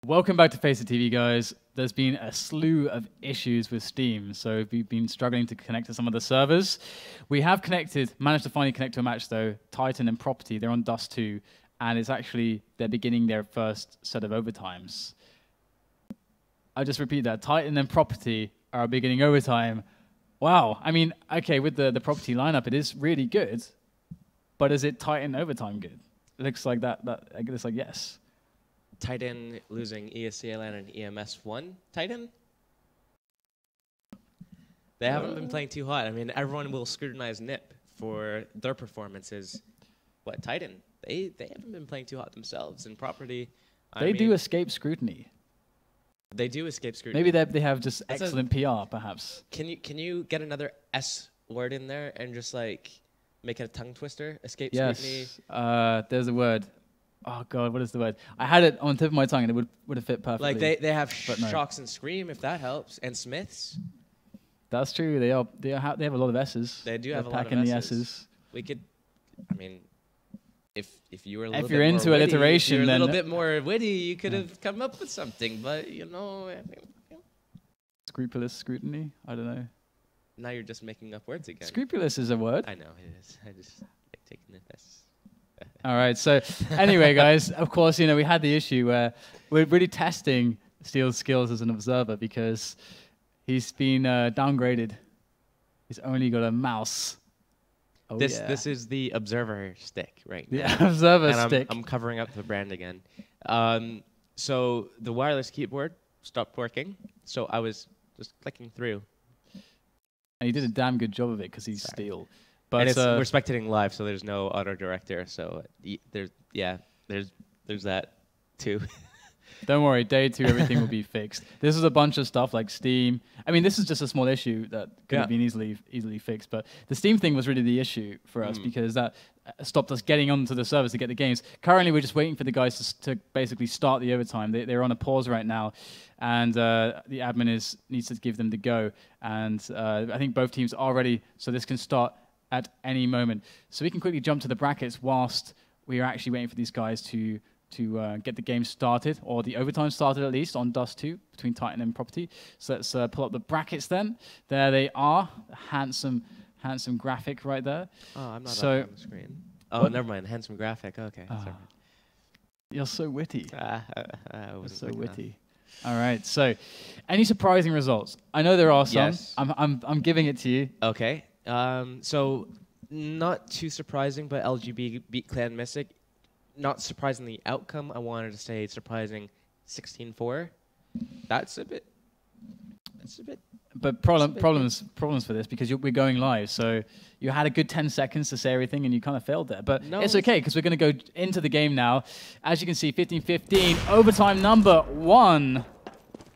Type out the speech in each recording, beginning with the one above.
Welcome back to FACEIT TV, guys. There's been a slew of issues with Steam, so we've been struggling to connect to some of the servers. We have managed to finally connect to a match though. Titan and Property, they're on Dust 2, and it's actually, they're beginning their first set of overtimes. I'll just repeat that. Titan and Property are beginning overtime. Wow. I mean, okay, with the Property lineup, it is really good, but is it Titan overtime good? It looks like that it looks like yes. Titan losing ESCLN and EMS1. Titan? They haven't been playing too hot. I mean, everyone will scrutinize NIP for their performances. What, Titan? They haven't been playing too hot themselves. And Property, They do escape scrutiny. They do escape scrutiny. Maybe they have just excellent PR, perhaps. Can you get another S word in there and just like make it a tongue twister? Escape scrutiny? Yes. There's a word. Oh god, what is the word? I had it on the tip of my tongue and it would have fit perfectly. Like they have Shocks and Scream, if that helps, and Smiths. That's true. They have a lot of S's. They do have a lot of the S's. S's. We could, I mean, if you were a little if you're into more alliteration, witty, then a little bit more witty, you could have come up with something. But you know, scrupulous scrutiny. I don't know. Now you're just making up words again. Scrupulous is a word. I know it is. I just like taking it as. All right. So anyway, guys, of course, you know, we had the issue where we're really testing Steel's skills as an observer because he's been downgraded. He's only got a mouse. Oh, this is the observer stick right now. The observer stick. I'm covering up the brand again. So the wireless keyboard stopped working. So I was just clicking through. And he did a damn good job of it because he's Steel. But and we're spectating live, so there's no auto director. So there's that too. Don't worry, day 2 everything will be fixed. This is a bunch of stuff like Steam. I mean, this is just a small issue that could have been easily fixed. But the Steam thing was really the issue for us because that stopped us getting onto the servers to get the games. Currently, we're just waiting for the guys to basically start the overtime. They're on a pause right now, and the admin needs to give them the go. And I think both teams are ready, so this can start at any moment. So we can quickly jump to the brackets whilst we are actually waiting for these guys to get the game started, or the overtime started at least, on Dust 2 between Titan and Property. So let's pull up the brackets then. There they are. Handsome graphic right there. Oh, I'm not on the screen. Oh, what? Never mind. Handsome graphic. Okay. Sorry. You're so witty. You're so witty. All right. So, any surprising results? I know there are some. Yes. I'm giving it to you. Okay. So not too surprising, but LGB beat Clan-Mystik. Not surprising the outcome. I wanted to say surprising 16-4. That's a bit. But problems for this because we're going live. So you had a good 10 seconds to say everything and you kind of failed there. But no, it's okay because we're going to go into the game now. As you can see, 15-15, overtime number 1,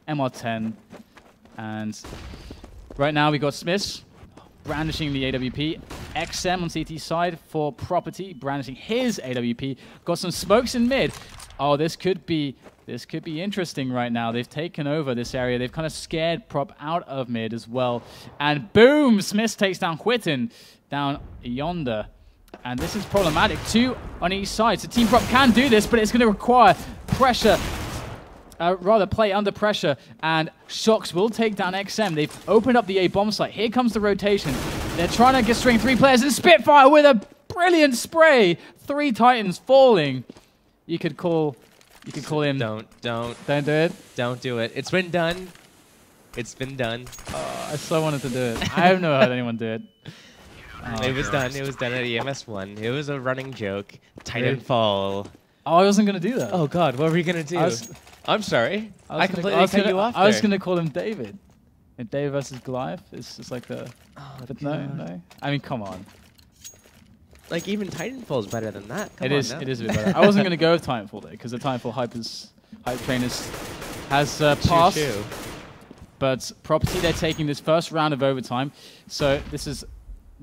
MR10. And right now we got Smiths brandishing the AWP. XM on CT side for Property, brandishing his AWP. Got some smokes in mid. Oh, this could be interesting right now. They've taken over this area. They've kind of scared Prop out of mid as well. And boom, Smith takes down Quitten down yonder. And this is problematic. 2 on each side. So Team Prop can do this, but it's going to require pressure. Rather play under pressure, and Shocks will take down XM. They've opened up the A bomb site. Here comes the rotation. They're trying to get string 3 players, and Spitfire with a brilliant spray. 3 Titans falling. You could call him. Don't do it. Don't do it. It's been done. It's been done. I so wanted to do it. I have never heard anyone do it. It was done. It was done at EMS1. It was a running joke. Titan fall. Oh, I wasn't gonna do that. Oh God, what were you gonna do? I'm sorry. I completely cut you off. I was gonna call him David. And David versus Goliath. It's just like the. Oh, but no. I mean, come on. Like even Titanfall is better than that. It is a bit better. I wasn't gonna go with Titanfall though, because the Titanfall hype train has passed. But Property, they're taking this first round of overtime. So this is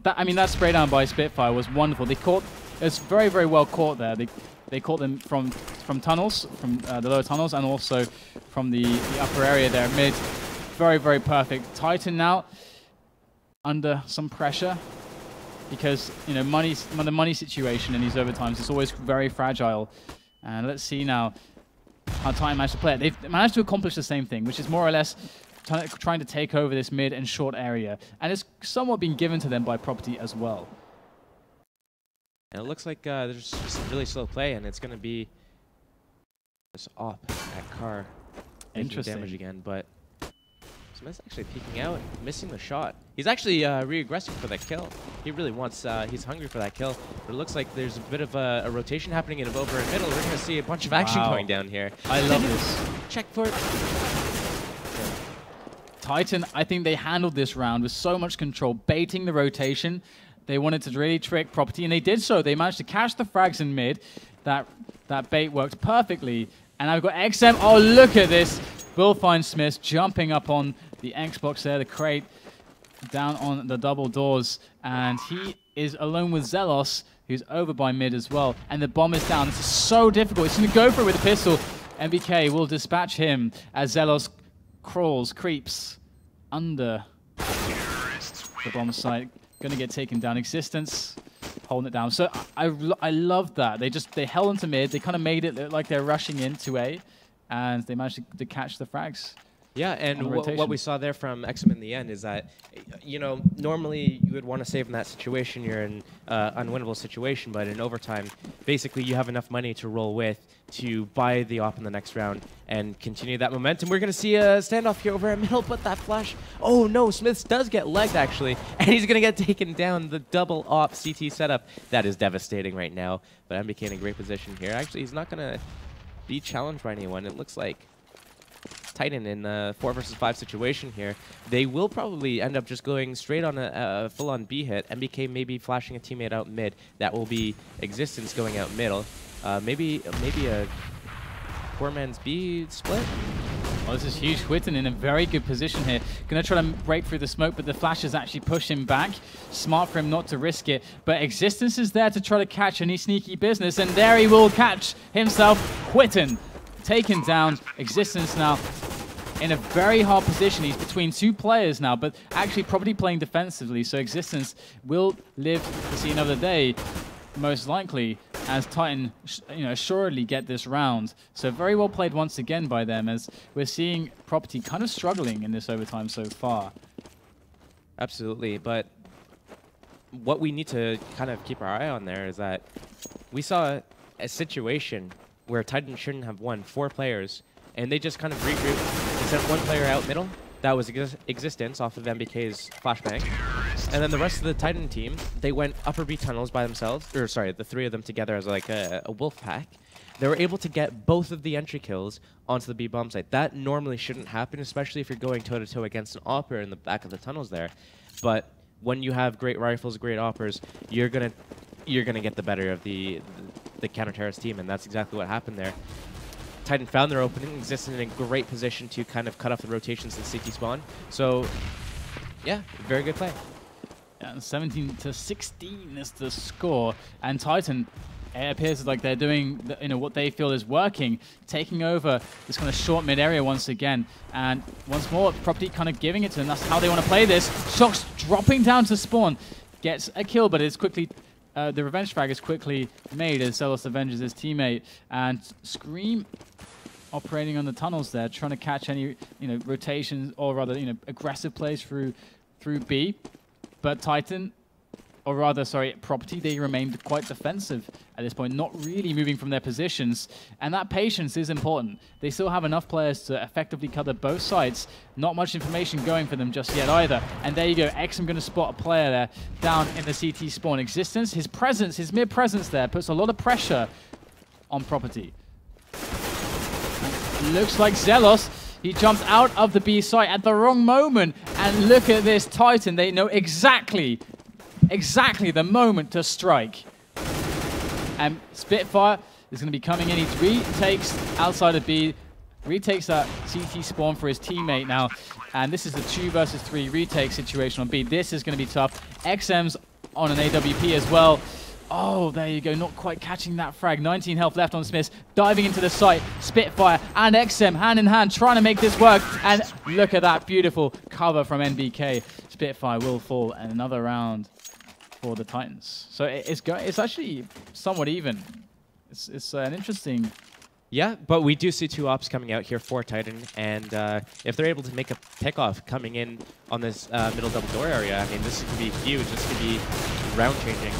that. I mean, that spray down by Spitfire was wonderful. They caught. It's very, very well caught there. They caught them from tunnels, from the lower tunnels, and also from the upper area there mid. Very, very perfect. Titan now under some pressure because, you know, the money situation in these overtimes is always very fragile. And let's see now. how Titan managed to play it. They've managed to accomplish the same thing, which is more or less trying to take over this mid and short area. And it's somewhat been given to them by Property as well. And it looks like there's just really slow play, and it's going to be this op at Car making damage again. But Smith's actually peeking out, missing the shot. He's actually re-aggressing for that kill. He really wants, he's hungry for that kill. But it looks like there's a bit of a rotation happening in over in middle. We're going to see a bunch of action going down here. I love this. Check for it. Titan, I think they handled this round with so much control, baiting the rotation. They wanted to really trick Property, and they did so. They managed to catch the frags in mid. That bait worked perfectly. And I've got XM. Oh, look at this. Will find Smith jumping up on the Xbox there, the crate, down on the double doors. And he is alone with Zelos, who's over by mid as well. And the bomb is down. This is so difficult. He's going to go for it with a pistol. MBK will dispatch him as Zelos creeps under the bomb site. Going to get taken down. Existence holding it down. So I love that. They held into mid. They kind of made it look like they're rushing into A, and they managed to catch the frags. Yeah, and what we saw there from XM in the end is that, you know, normally you would want to save in that situation. You're in an unwinnable situation, but in overtime, basically you have enough money to roll with to buy the op in the next round and continue that momentum. We're going to see a standoff here over at middle, but that flash... Oh, no, Smiths does get legged, actually, and he's going to get taken down. The double op CT setup. That is devastating right now, but MBK in a great position here. Actually, he's not going to be challenged by anyone. It looks like Titan in a 4 versus 5 situation here. They will probably end up just going straight on a full-on B hit. MBK maybe flashing a teammate out mid. That will be Existence going out middle. Maybe a 4-man's B split. Oh, this is huge. Whitten in a very good position here. Going to try to break through the smoke, but the flashes actually push him back. Smart for him not to risk it. But Existence is there to try to catch any sneaky business, and there he will catch himself. Whitten taken down. Existence now in a very hard position. He's between 2 players now, but actually Property playing defensively, so Existence will live to see another day, most likely, as Titan assuredly get this round. So very well played once again by them, as we're seeing Property kind of struggling in this overtime so far. Absolutely, but what we need to kind of keep our eye on there is that we saw a situation where Titan shouldn't have won 4 players, and they just kind of regrouped. They sent 1 player out middle. That was Existence off of MBK's flashbang. And then the rest of the Titan team, they went upper B tunnels by themselves. Or sorry, the 3 of them together as like a wolf pack. They were able to get both of the entry kills onto the B bomb site. That normally shouldn't happen, especially if you're going toe-to-toe against an opper in the back of the tunnels there. But when you have great rifles, great oppers, you're gonna get the better of the counter-terrorist team, and that's exactly what happened there. Titan found their opening, existed in a great position to kind of cut off the rotations in CT spawn. So, yeah, very good play. Yeah, 17-16 is the score, and Titan, it appears like they're doing what they feel is working, taking over this kind of short mid area once again, and once more Property kind of giving it to them. That's how they want to play this. Shox dropping down to spawn, gets a kill, but it's quickly the revenge frag is quickly made as Zelos avenges his teammate, and Scream operating on the tunnels there, trying to catch any rotations, or rather aggressive plays through B. But Titan, or rather, sorry, Property, they remained quite defensive at this point, not really moving from their positions. And that patience is important. They still have enough players to effectively cover both sides. Not much information going for them just yet either. And there you go, XM going to spot a player there down in the CT spawn. Existence, his presence, his mere presence there puts a lot of pressure on Property. And looks like Zelos, he jumped out of the B site at the wrong moment. And look at this, Titan, they know exactly the moment to strike. And Spitfire is going to be coming in. He retakes outside of B, retakes that CT spawn for his teammate now. And this is a 2 versus 3 retake situation on B. This is going to be tough. XM's on an AWP as well. Oh, there you go. Not quite catching that frag. 19 health left on Smith. Diving into the site. Spitfire and XM hand in hand trying to make this work. And look at that beautiful cover from NBK. Spitfire will fall, and another round for the Titans. So it's actually somewhat even. It's an interesting Yeah, but we do see 2 ops coming out here for Titan, and if they're able to make a pickoff coming in on this middle double door area, I mean, this could be huge. This could be round-changing,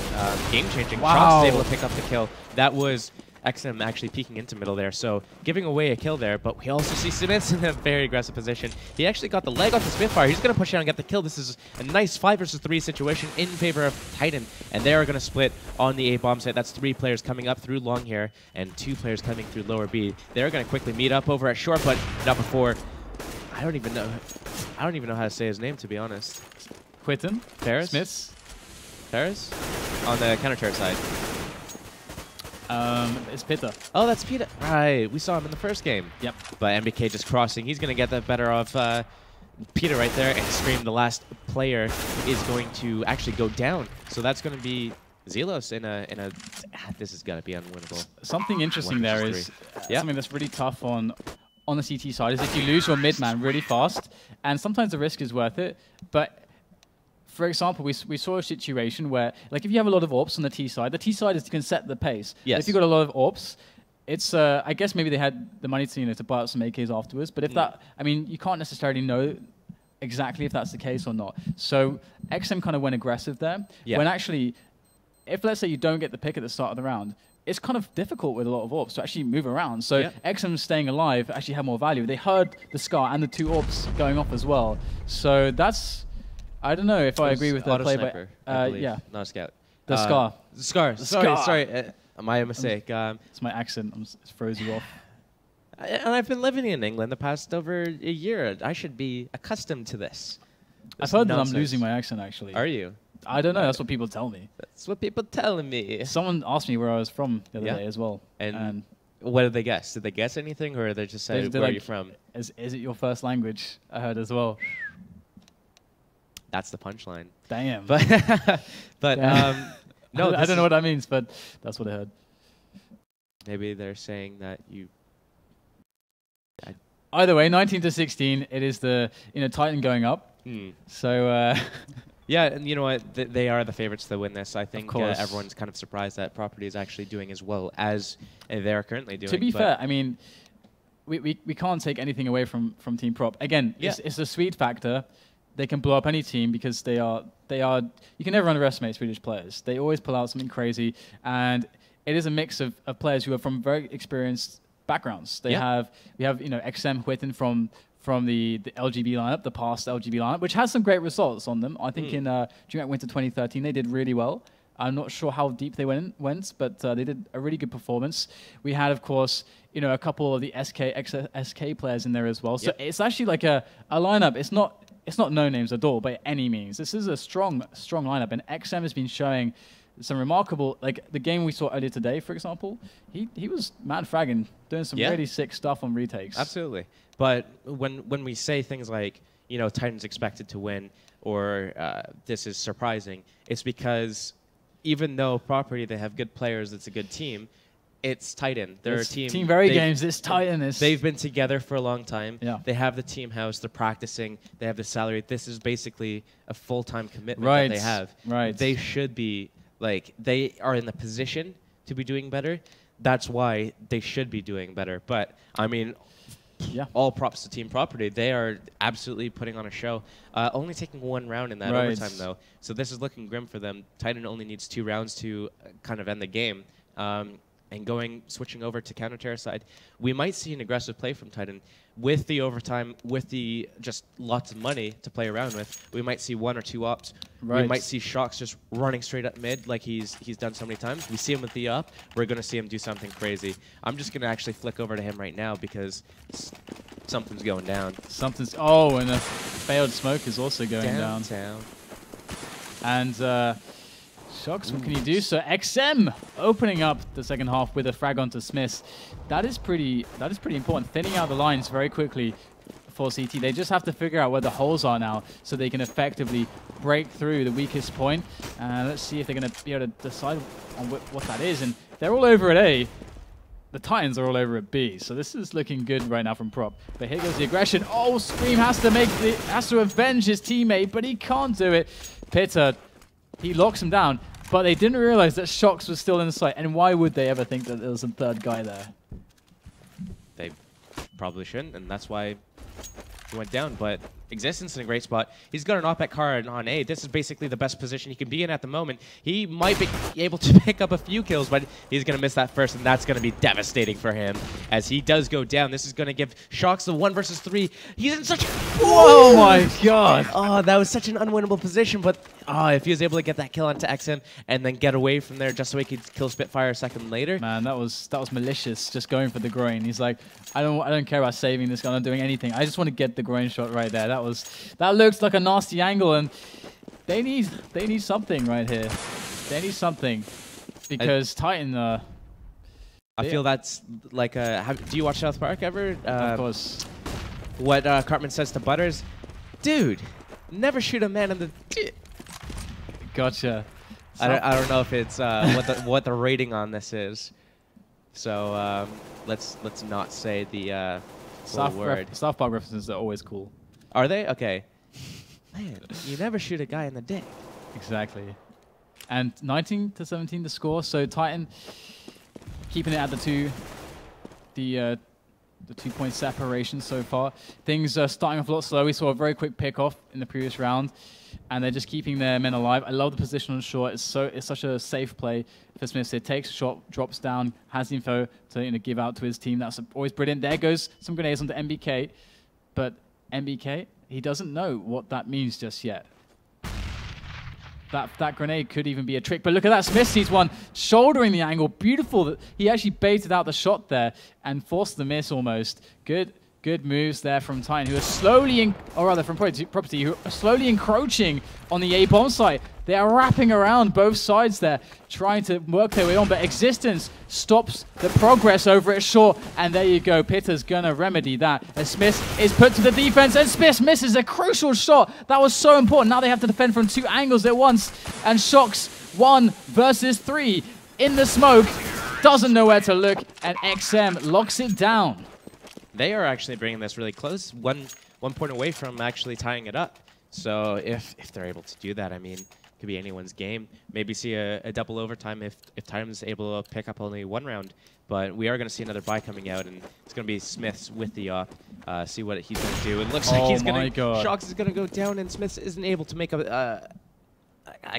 game-changing. Wow. Shox is able to pick up the kill. That was XM actually peeking into middle there, so giving away a kill there, but we also see Smith in a very aggressive position. He actually got the leg off the Spitfire. He's going to push out and get the kill. This is a nice 5 versus 3 situation in favor of Titan, and they are going to split on the A bomb site. That's 3 players coming up through long here, and 2 players coming through lower B. They're going to quickly meet up over at short, but not before. I don't even know how to say his name, to be honest. Quitten. Paris? Smiths. Paris? On the counter-turret side. It's Pitta. Oh, that's Peter. Right, we saw him in the first game. Yep. But MBK just crossing. He's going to get the better of Peter right there, and Scream, the last player, is going to actually go down. So that's going to be Zelos in a. This is going to be unwinnable. Something interesting there is something that's really tough on the CT side is if you lose your mid man really fast, and sometimes the risk is worth it, but. For example, we saw a situation where, like, if you have a lot of AWPs on the T side is you can set the pace. Yes. But if you've got a lot of AWPs, it's, I guess maybe they had the money to, to buy out some AKs afterwards. But if that, I mean, you can't necessarily know exactly if that's the case or not. So XM kind of went aggressive there. Yeah. When actually, if let's say you don't get the pick at the start of the round, it's kind of difficult with a lot of AWPs to actually move around. So XM staying alive actually had more value. They heard the SCAR and the 2 AWPs going off as well. So that's... I don't know if I agree with the play, but yeah, not a scout. The SCAR. SCAR. Sorry. My mistake. It's my accent. It froze you off. And I've been living in England the past over a year. I should be accustomed to this. I've heard that I'm losing my accent. Actually, are you? I don't know. That's what people tell me. That's what people telling me. Someone asked me where I was from the other day as well. And what did they guess? Did they guess anything, or did they just say where are you from? Is it your first language? I heard as well. That's the punchline. Damn. But no, I don't know what that means, but that's what I heard. Maybe they're saying that you. Either way, 19-16. It is the Titan going up. So. Yeah, and you know what? They are the favorites to win this. I think everyone's kind of surprised that Property is actually doing as well as they are currently doing. To be fair, I mean, we can't take anything away from Team Prop. Again, it's the Swede factor. They can blow up any team because they are. You can never underestimate Swedish players. They always pull out something crazy, and it is a mix of players who are from very experienced backgrounds. We have XM Whitten from the LGB lineup, the past LGB lineup, which has some great results on them. I think during Winter 2013 they did really well. I'm not sure how deep they went, but they did a really good performance. We had, of course, a couple of the SK players in there as well. So it's actually like a lineup. It's not no names at all by any means. This is a strong lineup, and XM has been showing some remarkable, like the game we saw earlier today, for example. He was mad fragging, doing some really sick stuff on retakes. Absolutely. But when we say things like, Titan's expected to win, or this is surprising, it's because even though Property, they have good players, it's a good team, it's Titan. They're a team. Team Very Games. It's Titan. They've been together for a long time. Yeah. They have the team house. They're practicing. They have the salary. This is basically a full-time commitment that they have. Right. They should be, they are in the position to be doing better. That's why they should be doing better. But, I mean, all props to Team Property. They are absolutely putting on a show. Only taking 1 round in that overtime, though. So this is looking grim for them. Titan only needs 2 rounds to kind of end the game. And switching over to counter-terror side, we might see an aggressive play from Titan. With the overtime, with the just lots of money to play around with, we might see 1 or 2 ops. Right. We might see Shox just running straight up mid like he's done so many times. We see him with the up. We're going to see him do something crazy. I'm just going to actually flick over to him right now because something's going down. And a failed smoke is also going down. And... Shox, what can you do? So XM opening up the second half with a frag onto Smith. That is pretty important. Thinning out the lines very quickly for CT. They just have to figure out where the holes are now so they can effectively break through the weakest point. Let's see if they're going to be able to decide on what that is. And they're all over at A. The Titans are all over at B. So this is looking good right now from Prop. But here goes the aggression. Oh, Scream has to avenge his teammate, but he can't do it. Pitta, he locks him down. But they didn't realize that Shox was still in sight. And why would they ever think that there was a third guy there? probably shouldn't, and that's why he went down. But Existence in a great spot. He's got an op-ed card on A. This is basically the best position he can be in at the moment. He might be able to pick up a few kills, but he's going to miss that first, and that's going to be devastating for him as he does go down. This is going to give Shox the 1 versus 3. He's in such a... Oh my god! Oh, that was such an unwinnable position, but if he was able to get that kill onto XM and then get away from there just so he could kill Spitfire a second later. Man, that was malicious, just going for the groin. He's like, I don't care about saving this guy, I'm not doing anything. I just want to get the groin shot right there. That looks like a nasty angle, and they need something right here. They need something because Titan. I feel that's like a. Do you watch South Park ever? Of course. What Cartman says to Butters, dude, never shoot a man in the. Gotcha. I don't know if it's what the rating on this is. So let's not say the full word. South Park references are always cool. Are they? Okay. Man, you never shoot a guy in the dick. Exactly. And 19-17 the score. So Titan keeping it at the 2-point separation so far. Things are starting off a lot slow. We saw a very quick pick off in the previous round, and they're just keeping their men alive. I love the position on short. It's such a safe play for Smith. It takes a shot, drops down, has the info to give out to his team. That's always brilliant. There goes some grenades onto MBK, but MBK, he doesn't know what that means just yet. That grenade could even be a trick, but look at that. Smith sees one, shouldering the angle. Beautiful. He actually baited out the shot there and forced the miss almost. Good moves there from Titan, who are slowly, or rather from Property, who are slowly encroaching on the A bomb site. They are wrapping around both sides there, trying to work their way on, but Existence stops the progress over at short, and there you go. Pitter's gonna remedy that as Smith is put to the defense, and Smith misses a crucial shot. That was so important. Now they have to defend from 2 angles at once, and Shox 1 versus 3 in the smoke, doesn't know where to look, and XM locks it down. They are actually bringing this really close, one point away from actually tying it up. So if they're able to do that, I mean, it could be anyone's game. Maybe see a double overtime if Titan's able to pick up only 1 round. But we are going to see another buy coming out, and it's going to be Smiths with the op. See what he's going to do. It looks like he's going to... Shox is going to go down, and Smiths isn't able to make I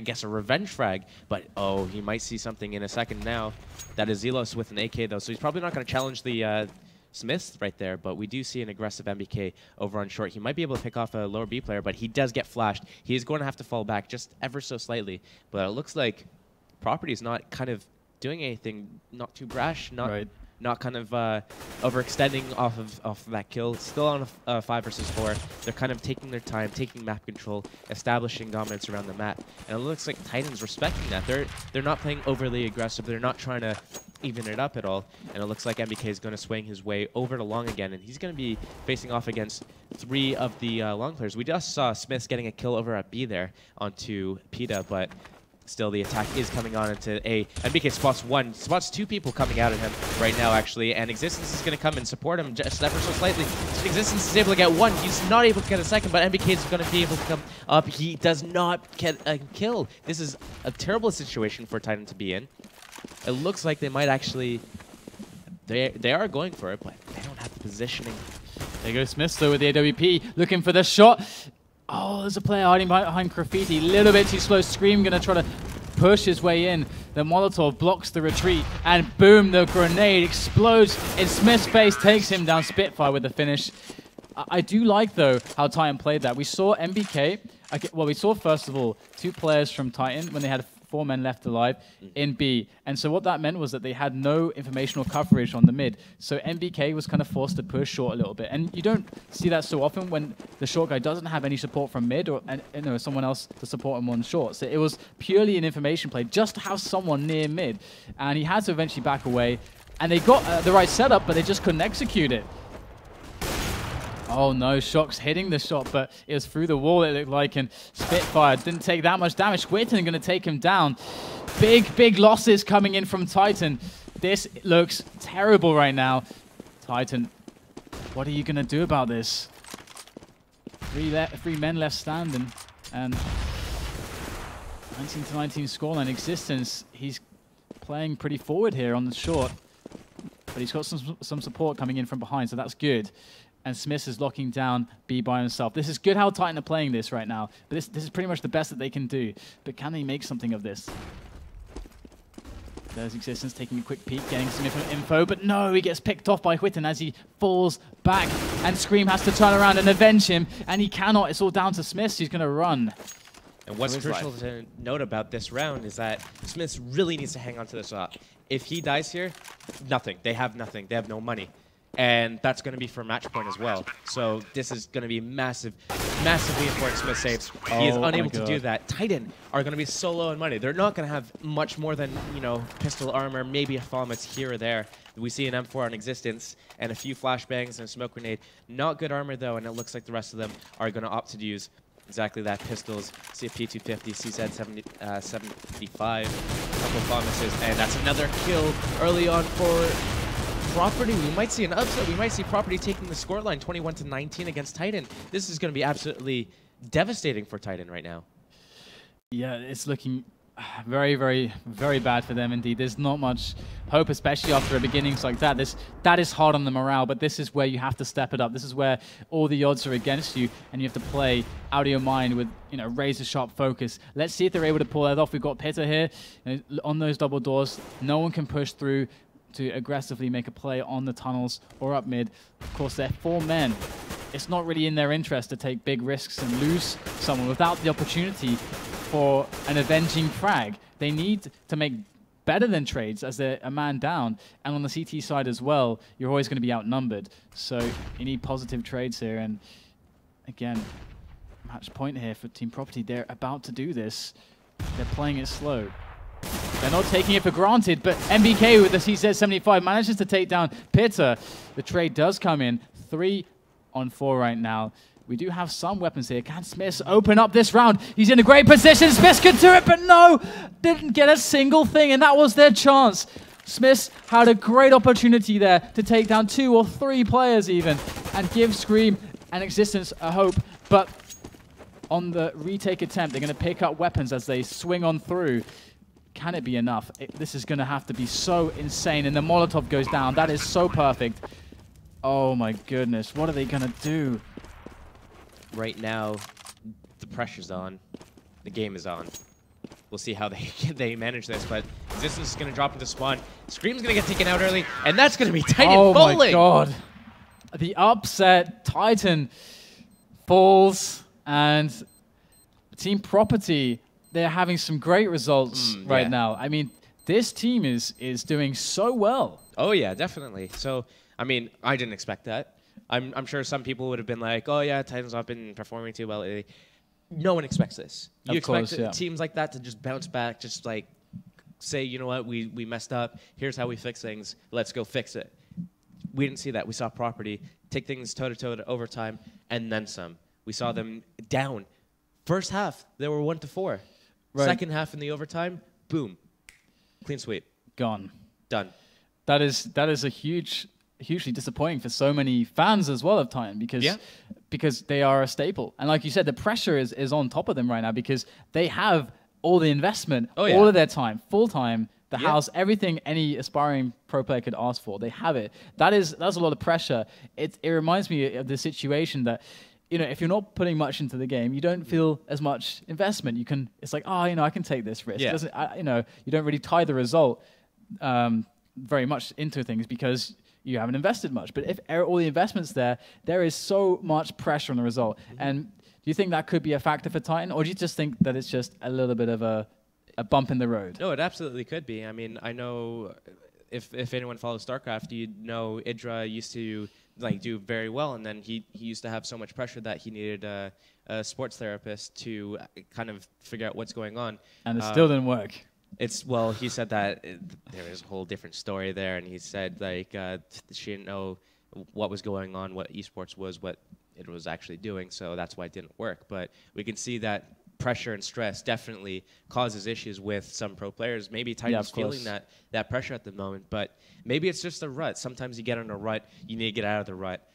guess a revenge frag, but he might see something in a second now. That is Zelos with an AK, though, so he's probably not going to challenge the... Smith right there, but we do see an aggressive MBK over on short. He might be able to pick off a lower B player, but he does get flashed. He is going to have to fall back just ever so slightly, but it looks like Property is not kind of doing anything, not too brash, not kind of overextending off of that kill. Still on a 5 versus 4. They're kind of taking their time, taking map control, establishing dominance around the map, and it looks like Titan's respecting that. They're not playing overly aggressive. They're not trying to even it up at all, and it looks like MBK is going to swing his way over to long again, and he's going to be facing off against 3 of the long players. We just saw Smiths getting a kill over at B there onto Pita, but still the attack is coming on into A. MBK spots 2 people coming out at him right now, actually, and Existence is going to come and support him just ever so slightly. Existence is able to get 1. He's not able to get a second, but MBK is going to be able to come up. He does not get a kill. This is a terrible situation for Titan to be in. It looks like they might actually... They are going for it, but they don't have the positioning. There goes Smith, though, with the AWP, looking for the shot. Oh, there's a player hiding behind Graffiti. A little bit too slow. Scream going to try to push his way in. The Molotov blocks the retreat, and boom, the grenade explodes in Smith's face, takes him down. Spitfire with the finish. I do like, though, how Titan played that. We saw MBK... Well, we saw, first of all, 2 players from Titan when they had 4 men left alive in B. And so what that meant was that they had no informational coverage on the mid. So MBK was kind of forced to push short a little bit. And you don't see that so often when the short guy doesn't have any support from mid or someone else to support him on short. So it was purely an information play just to have someone near mid. And he had to eventually back away. And they got the right setup, but they just couldn't execute it. Oh no, Shox hitting the shot, but it was through the wall, it looked like, and Spitfire didn't take that much damage. Whitten going to take him down. Big losses coming in from Titan. This looks terrible right now. Titan, what are you going to do about this? 3 men left standing, and 19-19 scoreline. Existence, he's playing pretty forward here on the short. but he's got some support coming in from behind, so that's good. And Smith is locking down B by himself. This is good how Titan are playing this right now, but this is pretty much the best that they can do. But can they make something of this? There's Existence taking a quick peek, getting some info, but no, he gets picked off by Whitten as he falls back, and Scream has to turn around and avenge him, and he cannot. It's all down to Smith. He's going to run. And what's crucial to note about this round is that Smith really needs to hang on to this shot. If he dies here, nothing. They have nothing. They have no money. And that's going to be for match point as well. So this is going to be massively important Smith saves. He is unable to do that. Titan are going to be so low in money. They're not going to have much more than, you know, pistol armor, maybe a Thomets here or there. We see an M4 on Existence and a few flashbangs and a smoke grenade. Not good armor though, and it looks like the rest of them are going to opt to use exactly that. Pistols, CFP 250, CZ 75, a couple of Thomeses, and that's another kill early on for Property. We might see an upset. We might see Property taking the scoreline 21-19 against Titan. This is going to be absolutely devastating for Titan right now. Yeah, it's looking very, very, very bad for them indeed. There's not much hope, especially after a beginnings like that. That is hard on the morale, but this is where you have to step it up. This is where all the odds are against you, and you have to play out of your mind with, you know, razor-sharp focus. Let's see if they're able to pull that off. We've got Pitta here, you know, on those double doors. No one can push through to aggressively make a play on the tunnels or up mid. Of course, they're 4 men. It's not really in their interest to take big risks and lose someone without the opportunity for an avenging frag. They need to make better than trades as they're a man down. And on the CT side as well, you're always going to be outnumbered. So you need positive trades here. And again, match point here for Team Property. They're about to do this. They're playing it slow. They're not taking it for granted, but MBK with the CZ75 manages to take down Pitta. The trade does come in. 3 on 4 right now. We do have some weapons here. Can Smith open up this round? He's in a great position. Smith could do it, but no! Didn't get a single thing, and that was their chance. Smith had a great opportunity there to take down 2 or 3 players even, and give Scream and Existence a hope, but on the retake attempt, they're going to pick up weapons as they swing on through. Can it be enough? This is going to have to be so insane, and the Molotov goes down. That is so perfect. Oh my goodness, what are they going to do? Right now, the pressure's on. The game is on. We'll see how they manage this, but Existence is going to drop into spawn. Scream's going to get taken out early, and that's going to be Titan falling! Oh my god. The upset, Titan falls, and Team Property, they're having some great results right now. I mean, this team is doing so well. Oh yeah, definitely. So, I mean, I didn't expect that. I'm sure some people would have been like, oh yeah, Titan's not been performing too well lately. No one expects this. You expect teams like that to just bounce back, just like say, you know what, we messed up. Here's how we fix things. Let's go fix it. We didn't see that. We saw Property take things toe-to-toe to overtime and then some. We saw them down. First half, they were 1-4. Right. Second half in the overtime, boom. Clean sweep. Gone. Done. That is a hugely disappointing for so many fans as well of Titan because they are a staple. And like you said, the pressure is on top of them right now because they have all the investment, all of their time, full time, the house, everything any aspiring pro player could ask for. They have it. That's a lot of pressure. It reminds me of the situation that, you know, if you're not putting much into the game, you don't feel as much investment. It's like, oh, you know, I can take this risk. You know, you don't really tie the result very much into things because you haven't invested much. But if all the investment's there is so much pressure on the result. And do you think that could be a factor for Titan, or do you just think that it's just a little bit of a bump in the road? No, it absolutely could be. I mean, I know if anyone follows StarCraft, you know Idra used to do very well, and then he used to have so much pressure that he needed a sports therapist to kind of figure out what's going on. And it still didn't work. Well, he said that there is a whole different story there, and he said she didn't know what was going on, what esports was, what it was actually doing, so that's why it didn't work. But we can see that pressure and stress definitely causes issues with some pro players. Maybe Titan's feeling that pressure at the moment, but maybe it's just a rut. Sometimes you get in a rut, you need to get out of the rut.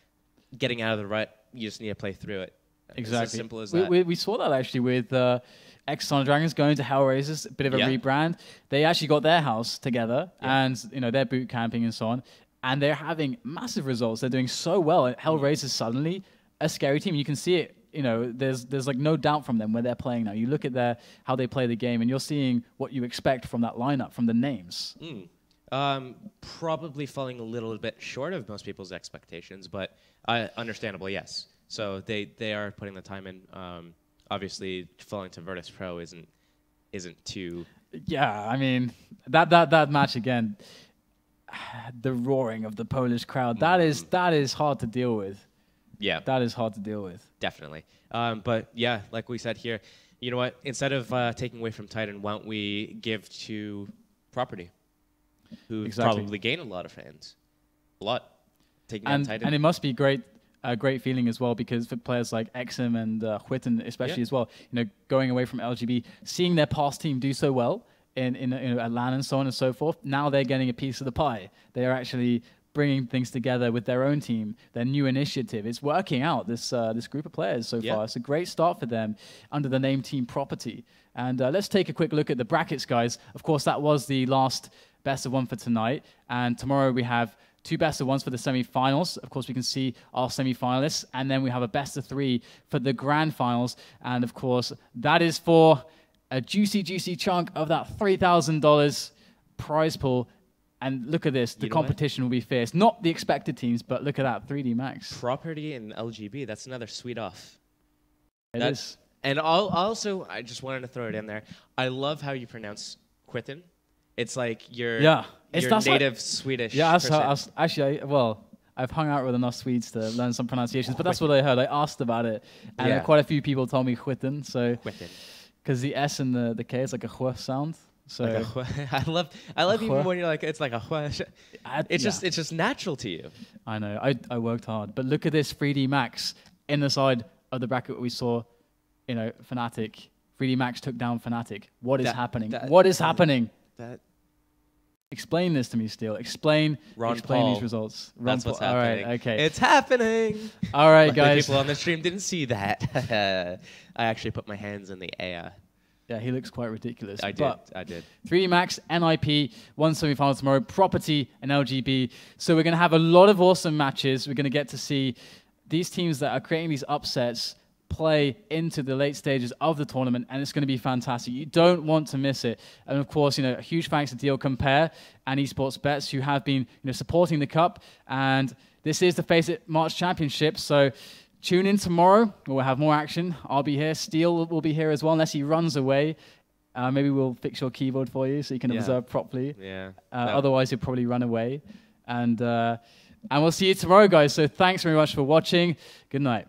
Getting out of the rut, you just need to play through it. Exactly. It's as simple as that. We saw that actually with X-Son Dragons going to Hellraisers, a bit of a rebrand. They actually got their house together and, you know, they're boot camping and so on. and they're having massive results. They're doing so well. Hellraiser is suddenly a scary team. You can see it. You know, there's like no doubt from them where they're playing now. You look at how they play the game, and you're seeing what you expect from that lineup, from the names. Probably falling a little bit short of most people's expectations, but understandable, yes. So they are putting the time in. Obviously, falling to Virtus Pro isn't too. Yeah, I mean that match again. The roaring of the Polish crowd. That is hard to deal with. Yeah, that is hard to deal with. Definitely. But yeah, like we said here, you know what? Instead of taking away from Titan, why don't we give to Property, who probably gained a lot of fans, a lot. Taking down Titan, and it must be a great feeling as well, because for players like Exum and Huiten especially as well, you know, going away from LGB, seeing their past team do so well in LAN and so on and so forth. Now they're getting a piece of the pie. They are actually bringing things together with their own team, their new initiative. It's working out, this group of players so far. It's a great start for them under the name Team Property. And let's take a quick look at the brackets, guys. Of course, that was the last best of one for tonight. And tomorrow we have 2 best of ones for the semi-finals. Of course, we can see our semi-finalists. And then we have a best of 3 for the grand finals. And of course, that is for a juicy, juicy chunk of that $3,000 prize pool. And look at this. The competition will be fierce. Not the expected teams, but look at that. 3D Max. Property and LGB. That's another sweet off. It is. And also, I just wanted to throw it in there. I love how you pronounce Huiten. It's like your native Swedish. Yeah, I've hung out with enough Swedes to learn some pronunciations, but that's what I heard. I asked about it, and quite a few people told me Huiten. So, because the S and the K is like a Hua sound. So like I love even when you're like, it's like a Hua. It's just natural to you. I know. I worked hard, but look at this 3D Max in the side of the bracket. We saw, you know, Fnatic. 3D Max took down Fnatic. What is happening? What is happening? Explain this to me, Steele. Explain these results. That's what's happening. All right, okay. It's happening. All right, guys. People on the stream didn't see that. I actually put my hands in the air. Yeah, he looks quite ridiculous. I did. 3D Max, NIP, 1 semi-final tomorrow, Property and LGB. So we're going to have a lot of awesome matches. We're going to get to see these teams that are creating these upsets play into the late stages of the tournament, and it's going to be fantastic. You don't want to miss it. And of course, you know, a huge thanks to Deal Compare and Esports Bets, who have been, you know, supporting the cup. And this is the FACEIT March Championship. So tune in tomorrow. We'll have more action. I'll be here. Steele will be here as well, unless he runs away. Maybe we'll fix your keyboard for you so you can observe properly. Yeah. Otherwise, you'll probably run away. And we'll see you tomorrow, guys. So thanks very much for watching. Good night.